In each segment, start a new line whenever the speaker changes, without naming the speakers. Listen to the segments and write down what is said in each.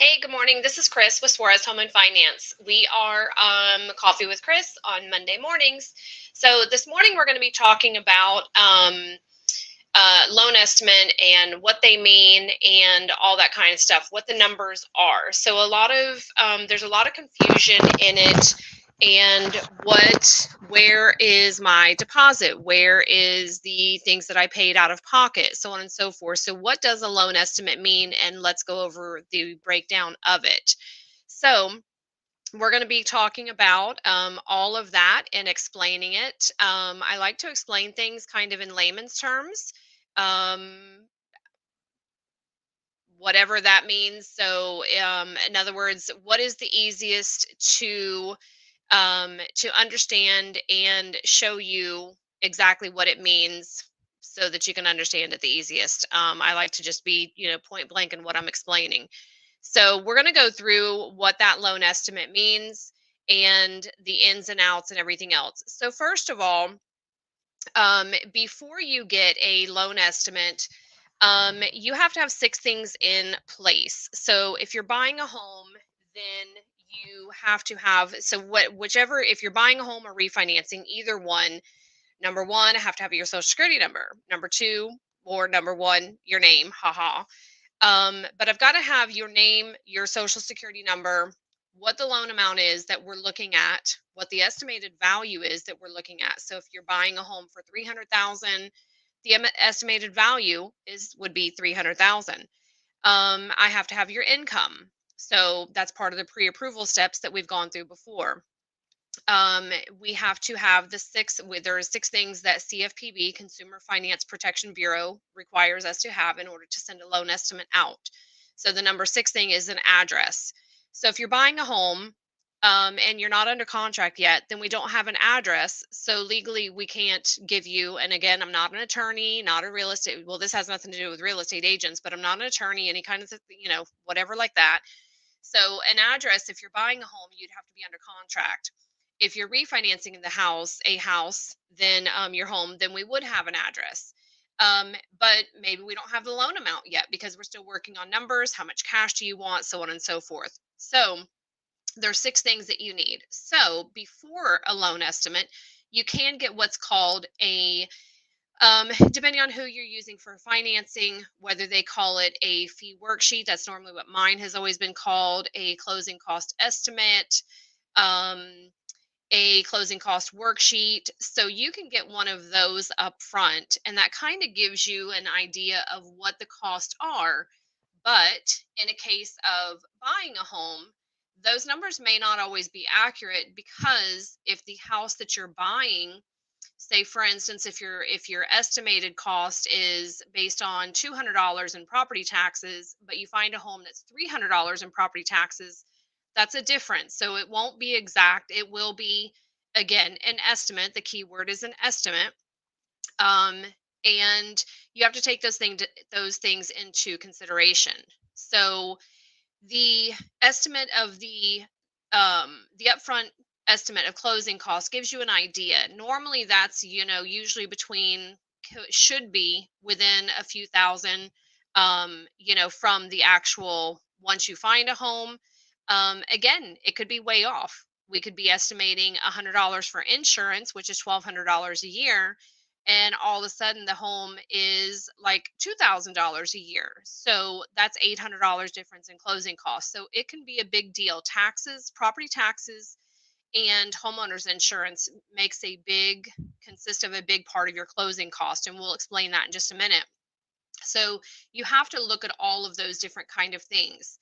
Hey, good morning. This is Chris with Suarez Home and Finance. We are Coffee with Chris on Monday mornings. So this morning we're going to be talking about loan estimate and what they mean and all that kind of stuff, what the numbers are. So there's a lot of confusion in it. And where is my deposit? Where is the things that I paid out of pocket? So on and so forth. So what does a loan estimate mean? And let's go over the breakdown of it. So we're going to be talking about all of that and explaining it. I like to explain things kind of in layman's terms, um, whatever that means. So, in other words, what is the easiest to understand and show you exactly what it means so that you can understand it the easiest. I like to just be, point blank in what I'm explaining. So we're going to go through what that loan estimate means and the ins and outs and everything else. So first of all, before you get a loan estimate, you have to have six things in place. So if you're buying a home, then you have to have whichever, if you're buying a home or refinancing, either one. Number one, I have to have your social security number. Number two, or number one, your name. Haha. But I've got to have your name, your social security number, what the loan amount is that we're looking at, what the estimated value is that we're looking at. So if you're buying a home for 300,000, the estimated value would be 300,000. I have to have your income. So that's part of the pre-approval steps that we've gone through before. We have to have there are six things that CFPB, Consumer Finance Protection Bureau, requires us to have in order to send a loan estimate out. So the number six thing is an address. So if you're buying a home and you're not under contract yet, then we don't have an address. So legally, we can't give you, and again, I'm not an attorney, not a real estate, well, this has nothing to do with real estate agents, but I'm not an attorney, any kind of, whatever like that. So an address, if you're buying a home, you'd have to be under contract. If you're refinancing a house, then your home, then we would have an address. But maybe we don't have the loan amount yet because we're still working on numbers. How much cash do you want? So on and so forth. So there's six things that you need. So before a loan estimate, you can get what's called depending on who you're using for financing, whether they call it a fee worksheet, that's normally what mine has always been called, a closing cost estimate, um, a closing cost worksheet. So you can get one of those up front, and that kind of gives you an idea of what the costs are. But in a case of buying a home, those numbers may not always be accurate because if the house that you're buying, say for instance, if your estimated cost is based on $200 in property taxes, but you find a home that's $300 in property taxes, that's a difference. So it won't be exact. It will be, again, an estimate. The key word is an estimate. um, and you have to take those things into consideration. So the estimate of the upfront estimate of closing costs gives you an idea. Normally that's, usually should be within a few thousand, from the actual, once you find a home. Again, it could be way off. We could be estimating $100 for insurance, which is $1,200 a year, and all of a sudden the home is like $2,000 a year. So that's $800 difference in closing costs. So it can be a big deal. Taxes, property taxes, and homeowners insurance consist of a big part of your closing cost. And we'll explain that in just a minute. So you have to look at all of those different kind of things.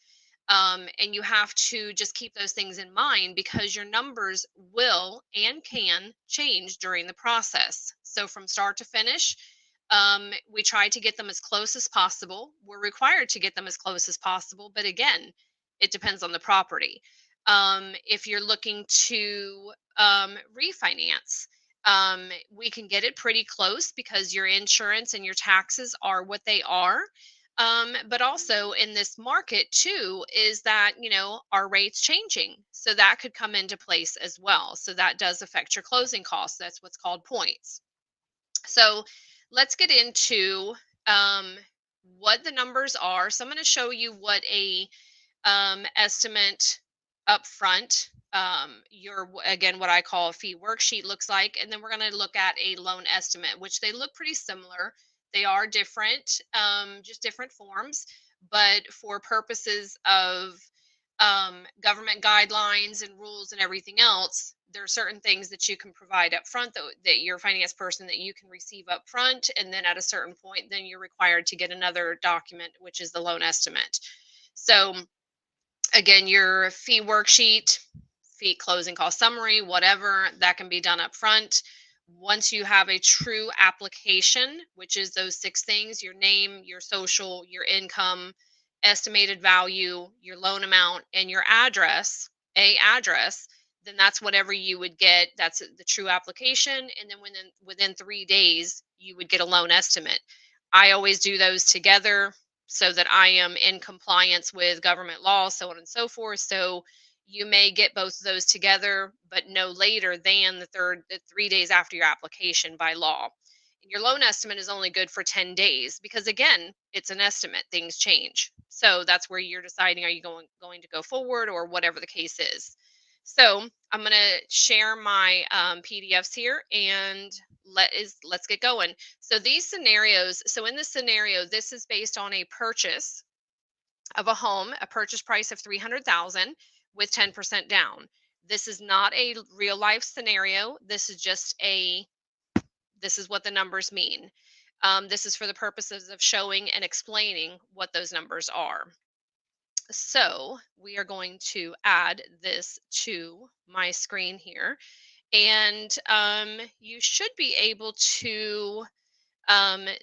And you have to just keep those things in mind because your numbers will and can change during the process. So from start to finish, we try to get them as close as possible. We're required to get them as close as possible, but again, it depends on the property. If you're looking to refinance, we can get it pretty close because your insurance and your taxes are what they are. But also in this market too, is that, our rates changing. So that could come into place as well. So that does affect your closing costs. That's what's called points. So let's get into what the numbers are. So I'm going to show you what estimate upfront. Again, what I call a fee worksheet looks like, and then we're going to look at a loan estimate, which they look pretty similar. They are different, just different forms, but for purposes of government guidelines and rules and everything else, there are certain things that you can provide up front that your finance person that you can receive up front, and then at a certain point, then you're required to get another document, which is the loan estimate. So again, your fee worksheet, fee closing cost summary, whatever, that can be done up front. Once you have a true application, which is those 6 things, your name, your social, your income, estimated value, your loan amount, and your address, then that's whatever you would get. That's the true application. And then within 3 days, you would get a loan estimate. I always do those together so that I am in compliance with government law, so on and so forth. So you may get both of those together, but no later than the 3 days after your application by law. And your loan estimate is only good for 10 days because again, it's an estimate, things change. So that's where you're deciding, are you going to go forward or whatever the case is. So I'm going to share my PDFs here and let's get going. So these scenarios, so in this scenario, this is based on a purchase of a home, a purchase price of 300,000 with 10% down. This is not a real life scenario. This is what the numbers mean. This is for the purposes of showing and explaining what those numbers are. So we are going to add this to my screen here. And you should be able to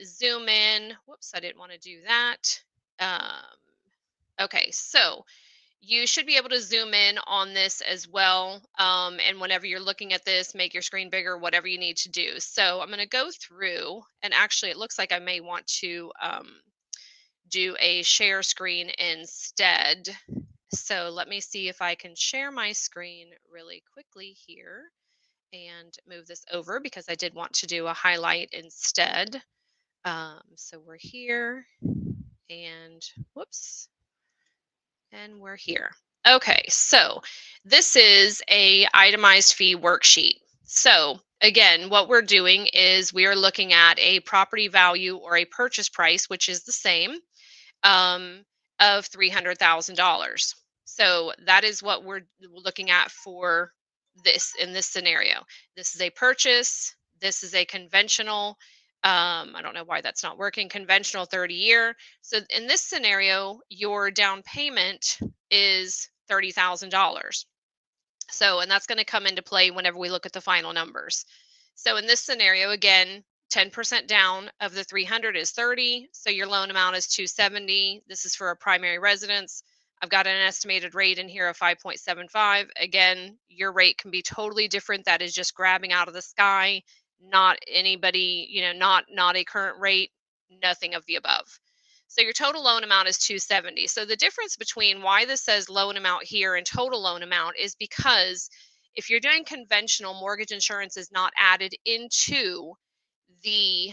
zoom in. Whoops, I didn't want to do that. Okay, so you should be able to zoom in on this as well. And whenever you're looking at this, make your screen bigger, whatever you need to do. So I'm going to go through, and actually it looks like I may want to do a share screen instead. So let me see if I can share my screen really quickly here and move this over because I did want to do a highlight instead. So we're here and whoops, and we're here. Okay, so this is a itemized fee worksheet. So again, what we're doing is we are looking at a property value or a purchase price, which is the same, of $300,000. So that is what we're looking at for this in this scenario. This is a purchase. This is a conventional. I don't know why that's not working. Conventional 30-year. So in this scenario, your down payment is $30,000. So, and that's going to come into play whenever we look at the final numbers. So in this scenario, again, 10% down of the 300 is 30. So your loan amount is 270. This is for a primary residence. I've got an estimated rate in here of 5.75. Again, your rate can be totally different. That is just grabbing out of the sky, not anybody, not a current rate, nothing of the above. So your total loan amount is 270. So the difference between why this says loan amount here and total loan amount is because if you're doing conventional, mortgage insurance is not added into the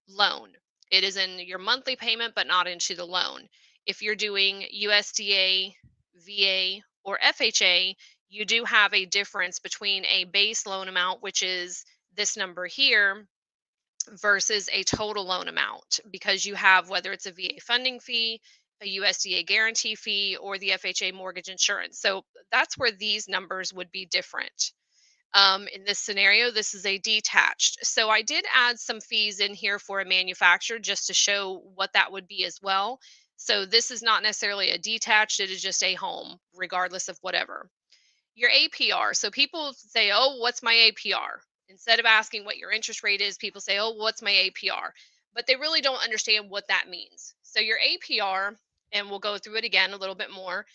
loan. It is in your monthly payment, but not into the loan. If you're doing USDA, VA, or FHA, you do have a difference between a base loan amount, which is this number here, versus a total loan amount, because you have, whether it's a VA funding fee, a USDA guarantee fee, or the FHA mortgage insurance. So that's where these numbers would be different. In this scenario, this is a detached. So I did add some fees in here for a manufacturer just to show what that would be as well. So this is not necessarily a detached, it is just a home, regardless of whatever. Your APR. So people say, oh, what's my APR? Instead of asking what your interest rate is, people say, oh, what's my APR? But they really don't understand what that means. So your APR, and we'll go through it again a little bit more.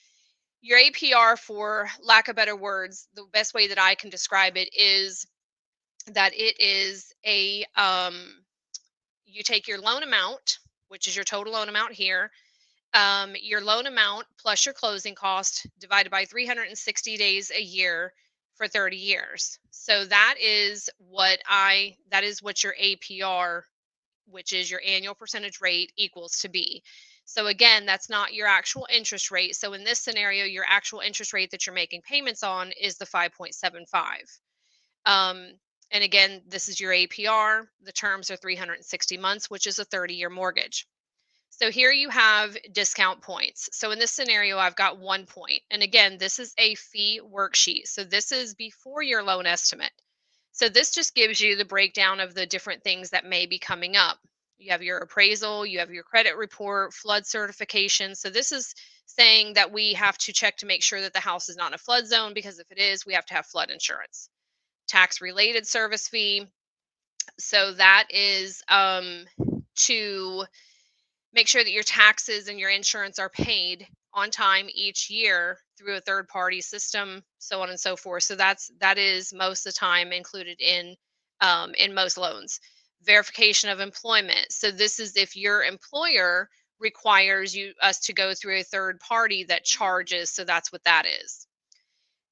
Your APR, for lack of better words, the best way that I can describe it is that it is you take your loan amount, which is your total loan amount here, your loan amount plus your closing cost divided by 360 days a year for 30 years. So that is what your APR, which is your annual percentage rate, equals to be. So again, that's not your actual interest rate. So in this scenario, your actual interest rate that you're making payments on is the 5.75. Um, and again, this is your APR. The terms are 360 months, which is a 30-year mortgage. So here you have discount points. So in this scenario, I've got 1 point. And again, this is a fee worksheet. So this is before your loan estimate. So this just gives you the breakdown of the different things that may be coming up. You have your appraisal, you have your credit report, flood certification. So this is saying that we have to check to make sure that the house is not in a flood zone, because if it is, we have to have flood insurance. Tax related service fee. So that is to make sure that your taxes and your insurance are paid on time each year through a third party system, so on and so forth. So that is most of the time included in most loans. Verification of employment. So this is if your employer requires us to go through a third party that charges. So that's what that is.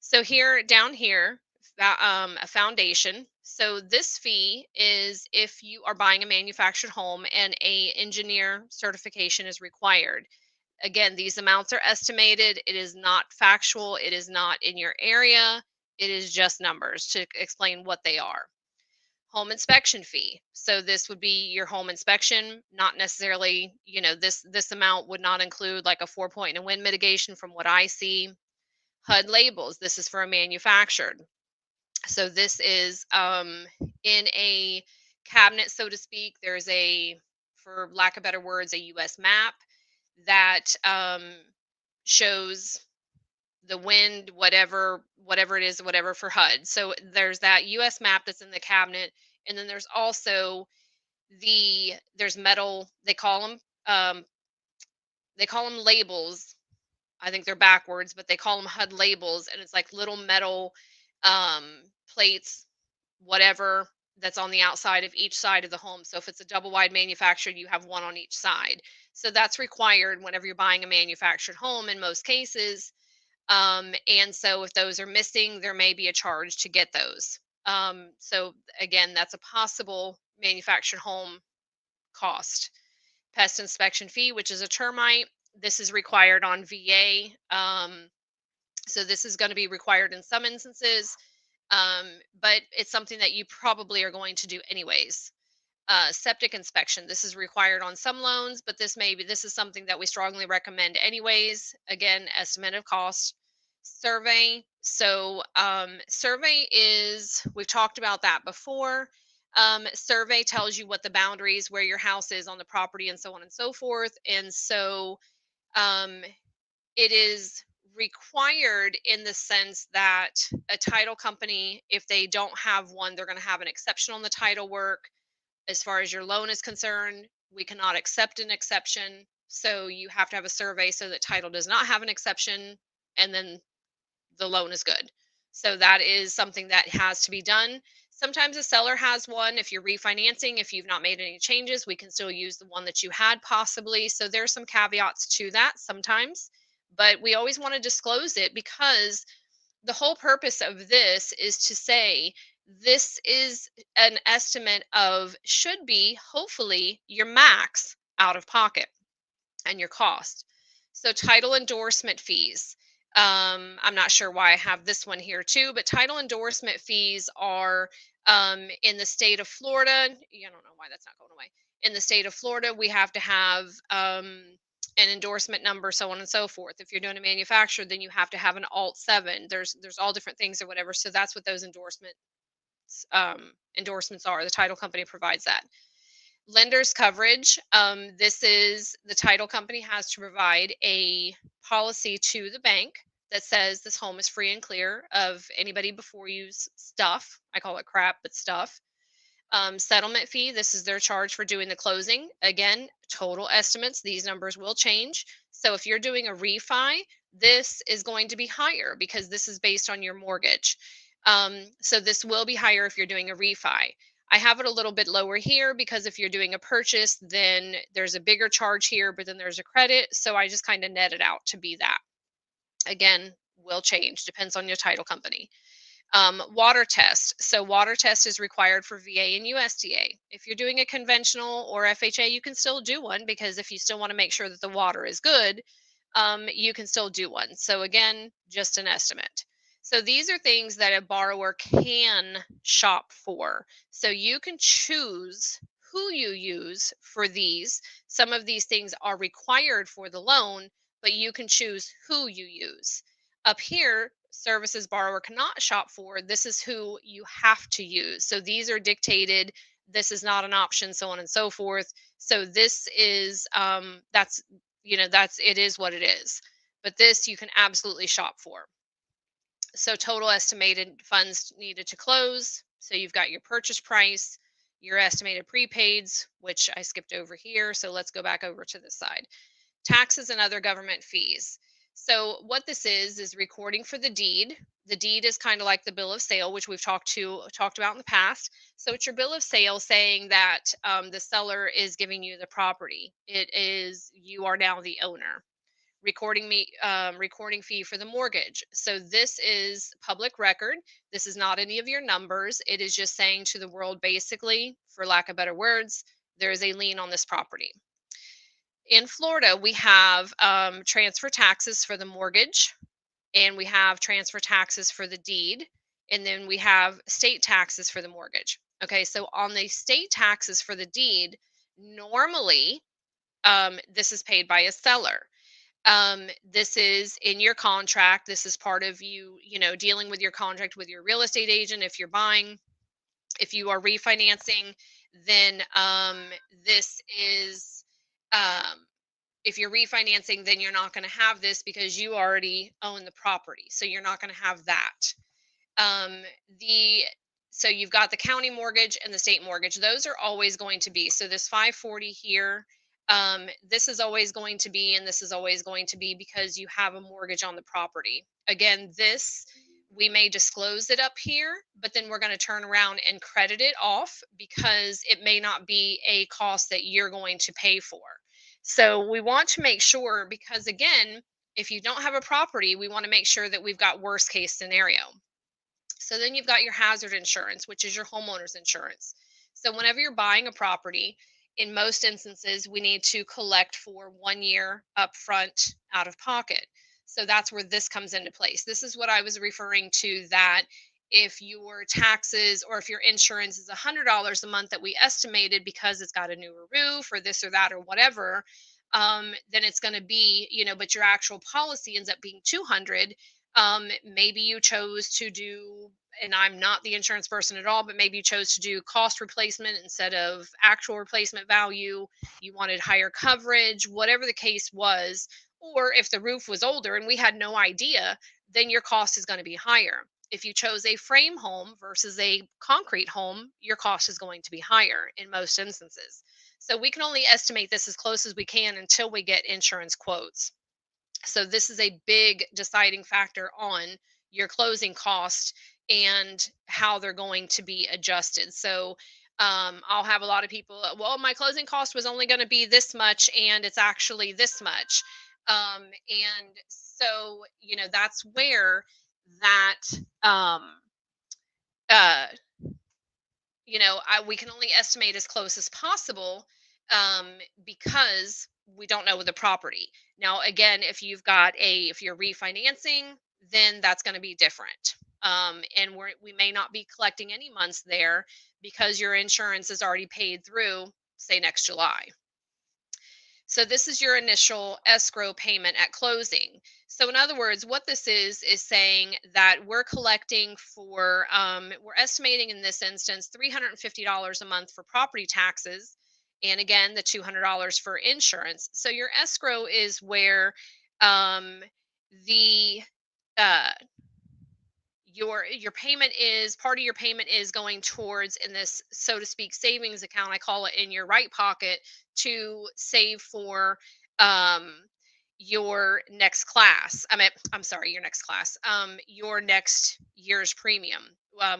So here, down here, a foundation. So this fee is if you are buying a manufactured home and a engineer certification is required. Again, these amounts are estimated. It is not factual. It is not in your area. It is just numbers to explain what they are. Home inspection fee. So this would be your home inspection, not necessarily, this amount would not include like a 4-point and wind mitigation from what I see. HUD labels. This is for a manufactured. So this is in a cabinet, so to speak. There's a, for lack of better words, a U.S. map that shows the wind, whatever it is, whatever for HUD. So there's that U.S. map that's in the cabinet, and then there's also there's metal. They call them labels. I think they're backwards, but they call them HUD labels, and it's like little metal plates, whatever, that's on the outside of each side of the home. So if it's a double wide manufactured, you have one on each side. So that's required whenever you're buying a manufactured home in most cases. And so if those are missing, there may be a charge to get those. So again, that's a possible manufactured home cost. Pest inspection fee, which is a termite. This is required on VA. So this is going to be required in some instances, but it's something that you probably are going to do anyways. Septic inspection. This is required on some loans, but this is something that we strongly recommend anyways. Again, estimate of cost. Survey. So survey is, we've talked about that before. Survey tells you what the boundaries, where your house is on the property, and so on and so forth. And so um, it is required in the sense that a title company, if they don't have one, they're going to have an exception on the title work. As far as your loan is concerned, we cannot accept an exception. So you have to have a survey so that title does not have an exception, and then the loan is good. So that is something that has to be done. Sometimes a seller has one. If you're refinancing, if you've not made any changes, we can still use the one that you had possibly. So there's some caveats to that sometimes, but we always want to disclose it, because the whole purpose of this is to say this is an estimate of, should be hopefully your max out of pocket and your cost. So title endorsement fees. I'm not sure why I have this one here too, but title endorsement fees are in the state of Florida. I don't know why that's not going away. In the state of Florida, we have to have an endorsement number, so on and so forth. If you're doing a manufacturer, then you have to have an Alt 7. There's all different things or whatever. So that's what those endorsements are. The title company provides that. Lender's coverage. This is, the title company has to provide a policy to the bank that says this home is free and clear of anybody before you's stuff. I call it crap, but stuff. Settlement fee. This is their charge for doing the closing. Again, total estimates. These numbers will change. So if you're doing a refi, this is going to be higher because this is based on your mortgage. So this will be higher if you're doing a refi. I have it a little bit lower here because if you're doing a purchase, then there's a bigger charge here, but then there's a credit. So I just kind of net it out to be that. Again, will change, depends on your title company. Water test. So water test is required for VA and USDA. If you're doing a conventional or FHA, you can still do one because if you still want to make sure that the water is good, you can still do one. So again, just an estimate. So these are things that a borrower can shop for. So you can choose who you use for these. Some of these things are required for the loan, but you can choose who you use. Up here, services borrower cannot shop for, this is who you have to use. So these are dictated, this is not an option, so on and so forth. So this is, that's, it is what it is. But this you can absolutely shop for. So total estimated funds needed to close. So you've got your purchase price, your estimated prepaids, which I skipped over here. So let's go back over to this side. Taxes and other government fees. So what this is recording for the deed. The deed is kind of like the bill of sale, which we've talked about in the past. So it's your bill of sale saying that the seller is giving you the property. It is, you are now the owner. Recording fee for the mortgage. So this is public record. This is not any of your numbers. It is just saying to the world, basically, for lack of better words, there is a lien on this property. In Florida, we have transfer taxes for the mortgage, and we have transfer taxes for the deed, and then we have state taxes for the mortgage. Okay, so on the state taxes for the deed, normally this is paid by a seller. This is in your contract. This is part of dealing with your contract with your real estate agent. If you're buying, if you are refinancing, then this is, um, if you're refinancing, then you're not going to have this because you already own the property. So you're not going to have that. Um, the so you've got the county mortgage and the state mortgage. Those are always going to be. So this 540 here, this is always going to be, and this is always going to be because you have a mortgage on the property. Again, this we may disclose it up here, but then we're going to turn around and credit it off because it may not be a cost that you're going to pay for. So we want to make sure, because again, if you don't have a property, we want to make sure that we've got worst case scenario. So then you've got your hazard insurance, which is your homeowner's insurance. So whenever you're buying a property, in most instances, we need to collect for 1 year upfront out of pocket. So that's where this comes into place. This is what I was referring to, that if your taxes or if your insurance is $100 a month that we estimated because it's got a newer roof or this or that or whatever, then it's going to be, but your actual policy ends up being 200. Maybe you chose to do, and I'm not the insurance person at all, but maybe you chose to do cost replacement instead of actual replacement value. You wanted higher coverage, whatever the case was. Or if the roof was older and we had no idea, then your cost is going to be higher. If you chose a frame home versus a concrete home, your cost is going to be higher in most instances. So we can only estimate this as close as we can until we get insurance quotes. So this is a big deciding factor on your closing cost and how they're going to be adjusted. So I'll have a lot of people, well, my closing cost was only going to be this much and it's actually this much. And so, that's where that, uh, we can only estimate as close as possible, um, because we don't know the property. Now, again, if you're refinancing, then that's going to be different. And we may not be collecting any months there because your insurance is already paid through, say, next July. So this is your initial escrow payment at closing. So in other words, what this is saying that we're collecting for, we're estimating in this instance, $350 a month for property taxes. And again, the $200 for insurance. So your escrow is where the uh, your payment is, part of your payment is going towards, in this, so to speak, savings account, I call it, in your right pocket, to save for um your next class. I'm sorry, your next class, your next year's premium,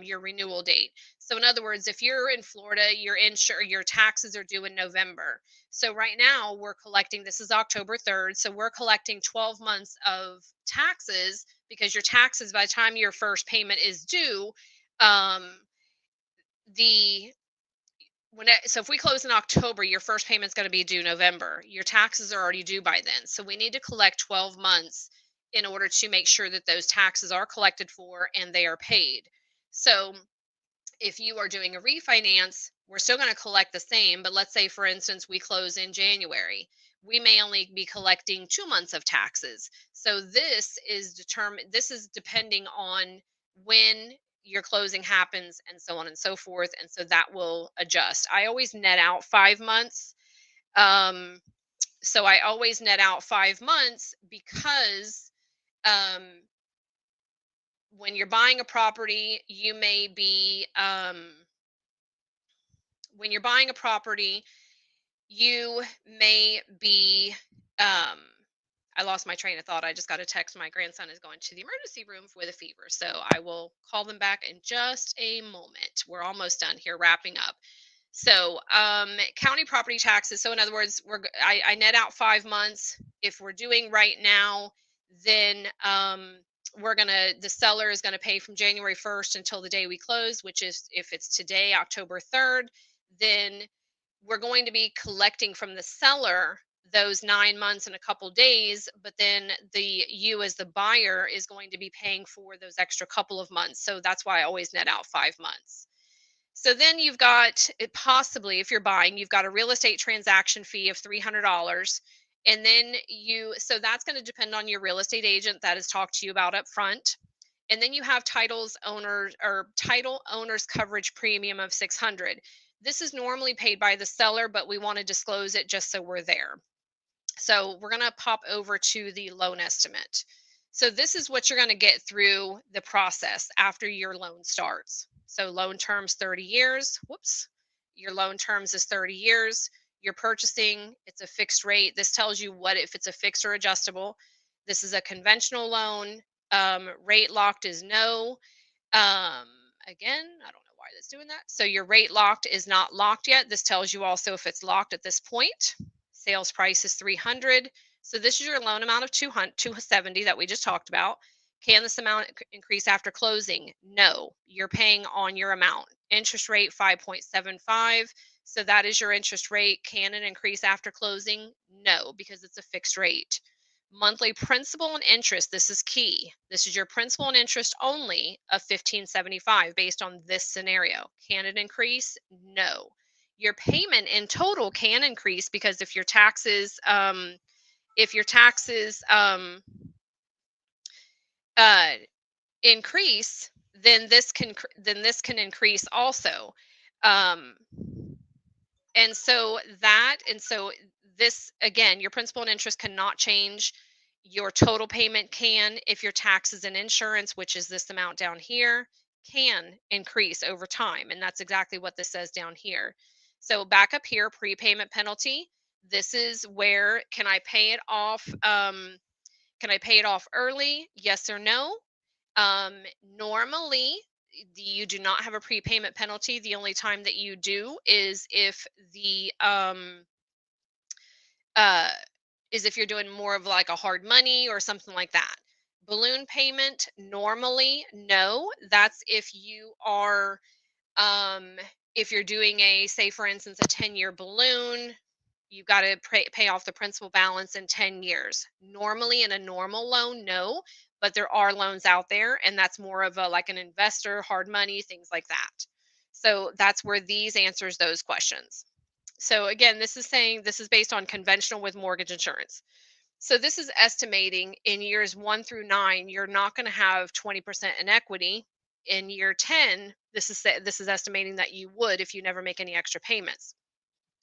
your renewal date. So in other words, if you're in Florida, your taxes are due in November. So right now we're collecting, this is October 3rd, so we're collecting 12 months of taxes because your taxes, by the time your first payment is due, um, the so if we close in October, your first payment's going to be due November. Your taxes are already due by then. So we need to collect 12 months in order to make sure that those taxes are collected for and they are paid. So if you are doing a refinance, we're still going to collect the same, but let's say, for instance, we close in January. We may only be collecting 2 months of taxes. So this is depending on when your closing happens and so on and so forth. And so that will adjust. I always net out 5 months. Um, so I always net out 5 months because um, when you're buying a property, when you're buying a property, you may be um I lost my train of thought. I just got a text. My grandson is going to the emergency room with a fever. So I will call them back in just a moment. We're almost done here, wrapping up. So, county property taxes. So, in other words, I net out 5 months. If we're doing right now, then the seller is gonna pay from January 1st until the day we close, which is, if it's today, October 3rd, then we're going to be collecting from the seller those 9 months and a couple days, but then you as the buyer is going to be paying for those extra couple of months. So that's why I always net out 5 months. So then you've got possibly, if you're buying, you've got a real estate transaction fee of $300. And then so that's going to depend on your real estate agent that has talked to you about up front. And then you have title owner's coverage premium of 600. This is normally paid by the seller, but we want to disclose it just so we're there. So we're going to pop over to the loan estimate. So this is what you're going to get through the process after your loan starts. So loan terms 30 years. Whoops. Your loan terms is 30 years. You're purchasing, it's a fixed rate. This tells you what if it's a fixed or adjustable. This is a conventional loan. Rate locked is no. Again, I don't know why that's doing that. So your rate locked is not locked yet. This tells you also if it's locked at this point. Sales price is 300. So this is your loan amount of 270 that we just talked about. Can this amount increase after closing? No, you're paying on your amount. Interest rate 5.75. So that is your interest rate. Can it increase after closing? No, because it's a fixed rate. Monthly principal and interest, this is key. This is your principal and interest only of 1575 based on this scenario. Can it increase? No. Your payment in total can increase because if your taxes uh, increase, then this can increase also. Um, and so this, again, your principal and interest cannot change. Your total payment can, if your taxes and insurance, which is this amount down here, can increase over time. And that's exactly what this says down here. So back up here, prepayment penalty. This is where, can I pay it off? Can I pay it off early? Yes or no? Normally, you do not have a prepayment penalty. The only time that you do uh, is if you're doing more of like a hard money or something like that. Balloon payment, normally, no. That's if you're doing say for instance, a 10-year balloon, you've got to pay off the principal balance in 10 years. Normally in a normal loan, no, but there are loans out there, and that's more of like an investor, hard money, things like that. So that's where these answers those questions. So again, this is based on conventional with mortgage insurance. So this is estimating in years 1 through 9, you're not going to have 20% in equity. In year 10, this is estimating that you would if you never make any extra payments.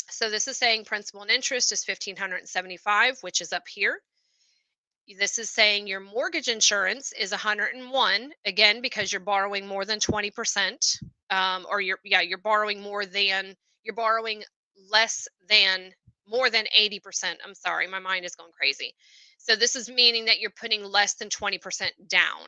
So this is saying principal and interest is 1,575, which is up here. This is saying your mortgage insurance is 101, again, because you're borrowing more than 20%, or you're borrowing less than more than 80%. I'm sorry, my mind is going crazy. So this is meaning that you're putting less than 20% down.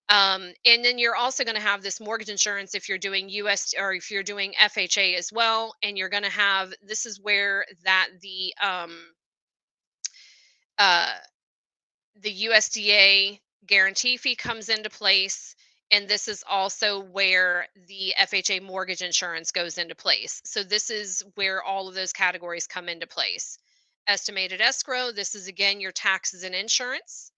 And then you're also going to have this mortgage insurance if you're doing US or if you're doing FHA as well. And you're going to have, this is where the USDA Guarantee fee comes into place, and this is also where the FHA mortgage insurance goes into place. So this is where all of those categories come into place. Estimated escrow, this is again your taxes and insurance.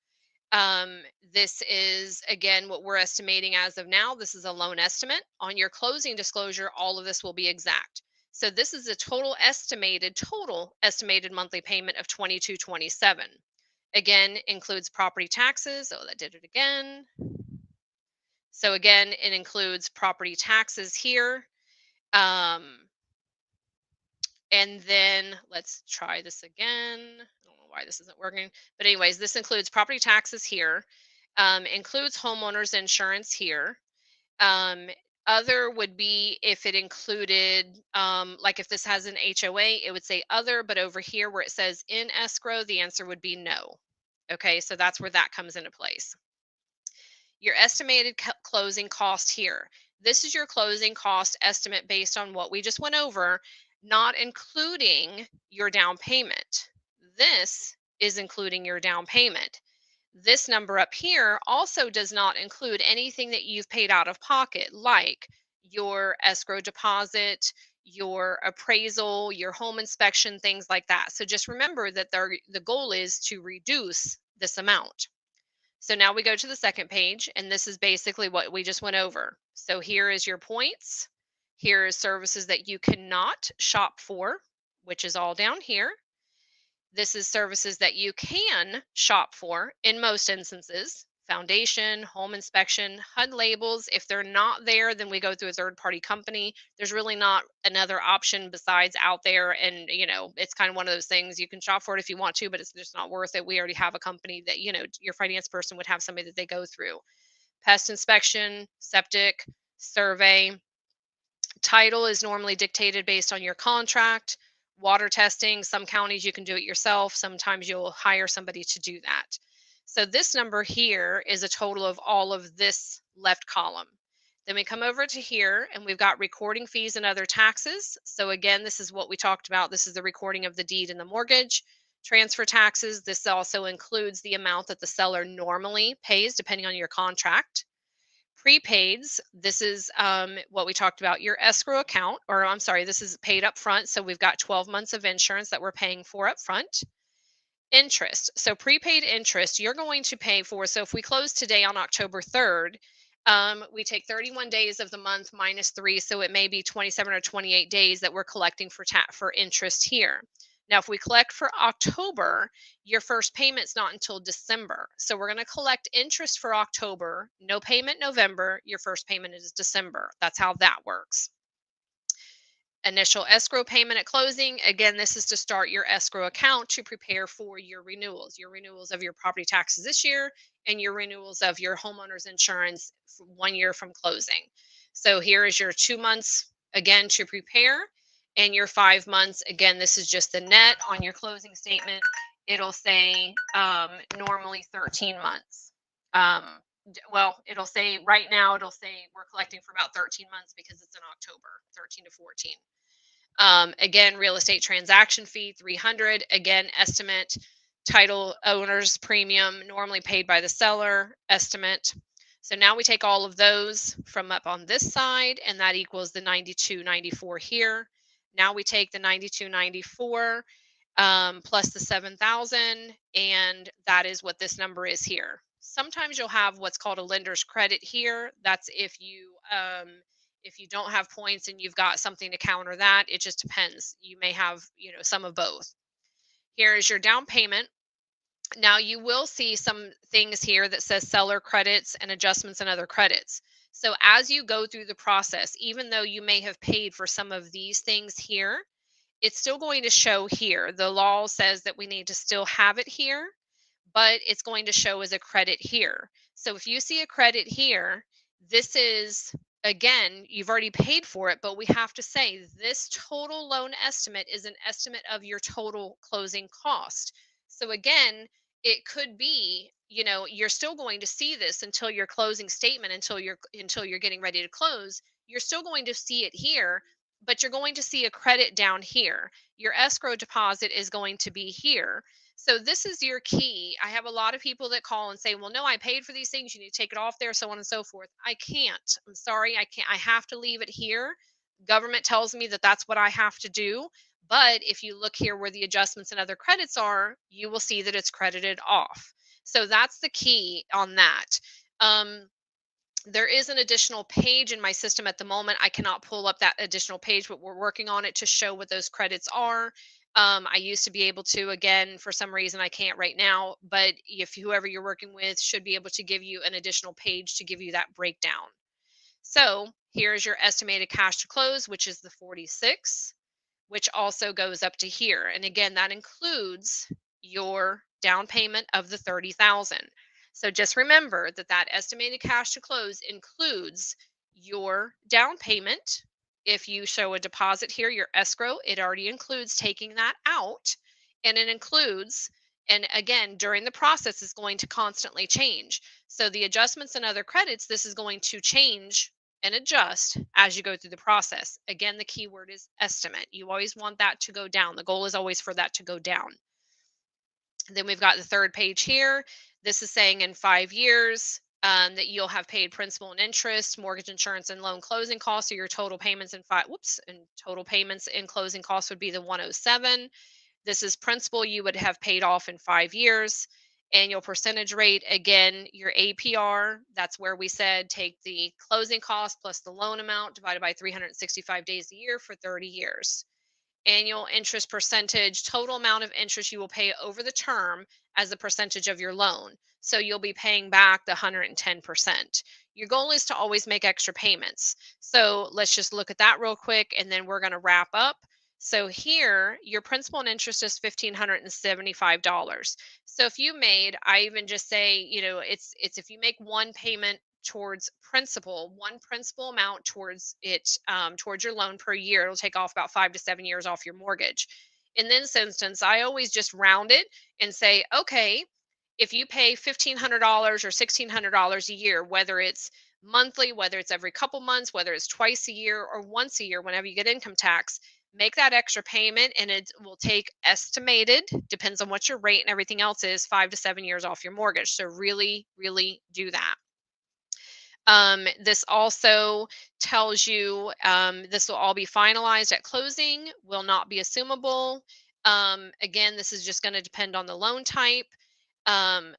This is again what we're estimating as of now. This is a loan estimate. On your closing disclosure, all of this will be exact. So this is a total estimated monthly payment of 2227. Again, includes property taxes. Oh, that did it again. So again, it includes property taxes here. And then let's try this again. I don't know why this isn't working. But anyways, this includes property taxes here, includes homeowners insurance here. Um, Other would be if it included, like if this has an HOA, it would say other, but over here where it says in escrow, the answer would be no. Okay, so that's where that comes into place. Your estimated closing cost here. This is your closing cost estimate based on what we just went over, not including your down payment. This is including your down payment. This number up here also does not include anything that you've paid out of pocket, like your escrow deposit, your appraisal, your home inspection, things like that. So just remember that the goal is to reduce this amount. So now we go to the second page, and this is basically what we just went over. So here is your points. Here is services that you cannot shop for, which is all down here. This is services that you can shop for in most instances. Foundation, home inspection, HUD labels. If they're not there, then we go through a third party company. There's really not another option besides out there. And, it's kind of one of those things you can shop for it if you want to, but it's just not worth it. We already have a company that, your finance person would have somebody that they go through. Pest inspection, septic, survey. Title is normally dictated based on your contract. Water testing, some counties you can do it yourself. Sometimes you'll hire somebody to do that. So this number here is a total of all of this left column. Then we come over to here and we've got recording fees and other taxes. So again, this is what we talked about. This is the recording of the deed and the mortgage. Transfer taxes, this also includes the amount that the seller normally pays depending on your contract. Prepaids, this is what we talked about, your escrow account, or I'm sorry, this is paid up front. So we've got 12 months of insurance that we're paying for up front. Interest. So prepaid interest, you're going to pay for. So if we close today on October 3rd, we take 31 days of the month minus 3. So it may be 27 or 28 days that we're collecting for interest here. Now, if we collect for October, your first payment's not until December. So we're going to collect interest for October, no payment November, your first payment is December. That's how that works. Initial escrow payment at closing. Again, this is to start your escrow account to prepare for your renewals of your property taxes this year and your renewals of your homeowner's insurance 1 year from closing. So here is your 2 months again to prepare, and your 5 months. Again, this is just the net on your closing statement. It'll say normally 13 months. Well, it'll say right now, it'll say we're collecting for about 13 months because it's in October, 13 to 14. Again, real estate transaction fee, 300. Again, estimate, title owner's premium, normally paid by the seller, estimate. So now we take all of those from up on this side, and that equals the 92.94 here. Now we take the 92.94 plus the 7,000, and that is what this number is here. Sometimes you'll have what's called a lender's credit here. That's if you don't have points and you've got something to counter that. It just depends. You may have, some of both. Here is your down payment. Now you will see some things here that says seller credits and adjustments and other credits. So as you go through the process, even though you may have paid for some of these things here, it's still going to show here. The law says that we need to still have it here, but it's going to show as a credit here. So if you see a credit here, this is, again, you've already paid for it, but we have to say this total loan estimate is an estimate of your total closing cost. So again, it could be, you're still going to see this until your closing statement, until you're getting ready to close. You're still going to see it here, but you're going to see a credit down here. Your escrow deposit is going to be here. So this is your key. I have a lot of people that call and say, "Well, no, I paid for these things. You need to take it off there, so on and so forth." I can't. I'm sorry, I can't. I have to leave it here. Government tells me that that's what I have to do. But if you look here where the adjustments and other credits are, you will see that it's credited off. So that's the key on that. Um, there is an additional page in my system at the moment. I cannot pull up that additional page, but we're working on it to show what those credits are. I used to be able to, again, for some reason, I can't right now, but if whoever you're working with should be able to give you an additional page to give you that breakdown. So here's your estimated cash to close, which is the 46, which also goes up to here. And again, that includes your down payment of the 30,000. So just remember that that estimated cash to close includes your down payment. If you show a deposit here, your escrow, it already includes taking that out, and it includes, and again, during the process is going to constantly change. So the adjustments and other credits, this is going to change and adjust as you go through the process. Again, the key word is estimate. You always want that to go down. The goal is always for that to go down. Then we've got the third page here. This is saying in 5 years that you'll have paid principal and interest, mortgage insurance, and loan closing costs. So your total payments in and total payments in closing costs would be the 107. This is principal you would have paid off in 5 years. Annual percentage rate, again, your APR, that's where we said take the closing cost plus the loan amount divided by 365 days a year for 30 years. Annual interest percentage, total amount of interest you will pay over the term as a percentage of your loan. So you'll be paying back the 110%. Your goal is to always make extra payments. So let's just look at that real quick and then we're going to wrap up. So here, your principal and interest is $1,575. So if you made, I even just say, it's if you make one payment towards principal, one principal amount towards it, towards your loan per year, it'll take off about 5 to 7 years off your mortgage. In this instance, I always just round it and say, okay, if you pay $1,500 or $1,600 a year, whether it's monthly, whether it's every couple months, whether it's twice a year or once a year, whenever you get income tax, make that extra payment and it will take estimated, depends on what your rate and everything else is, 5 to 7 years off your mortgage. So really, really do that. This also tells you this will all be finalized at closing, will not be assumable. Again, this is just going to depend on the loan type.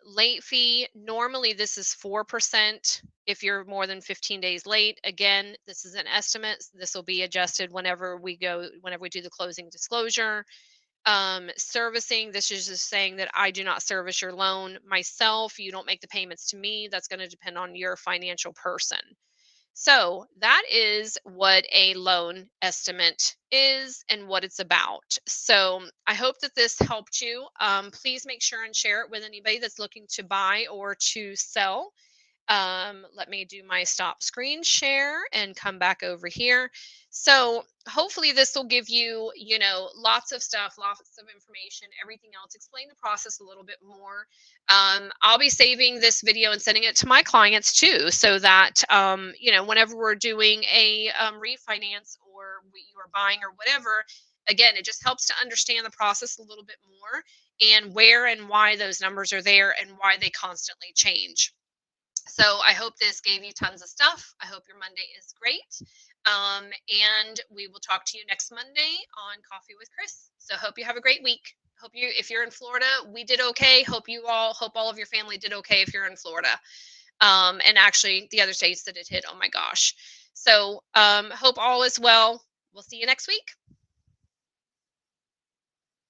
Late fee, normally this is 4% if you're more than 15 days late. Again, this is an estimate. This will be adjusted whenever we do the closing disclosure. Servicing, this is just saying that I do not service your loan myself. You don't make the payments to me. That's going to depend on your financial person. So that is what a loan estimate is and what it's about. So I hope that this helped you. Please make sure and share it with anybody that's looking to buy or to sell. Let me do my stop screen share and come back over here. So hopefully this will give you, lots of stuff, lots of information, everything else, explain the process a little bit more. I'll be saving this video and sending it to my clients too, so that, whenever we're doing a refinance or you are buying or whatever, again, it just helps to understand the process a little bit more and where and why those numbers are there and why they constantly change. So I hope this gave you tons of stuff. I hope your Monday is great. And we will talk to you next Monday on Coffee with Chris. So hope you have a great week. Hope you, if you're in Florida, we did okay. Hope all of your family did okay if you're in Florida. And actually the other states that it hit, oh my gosh. So hope all is well. We'll see you next week.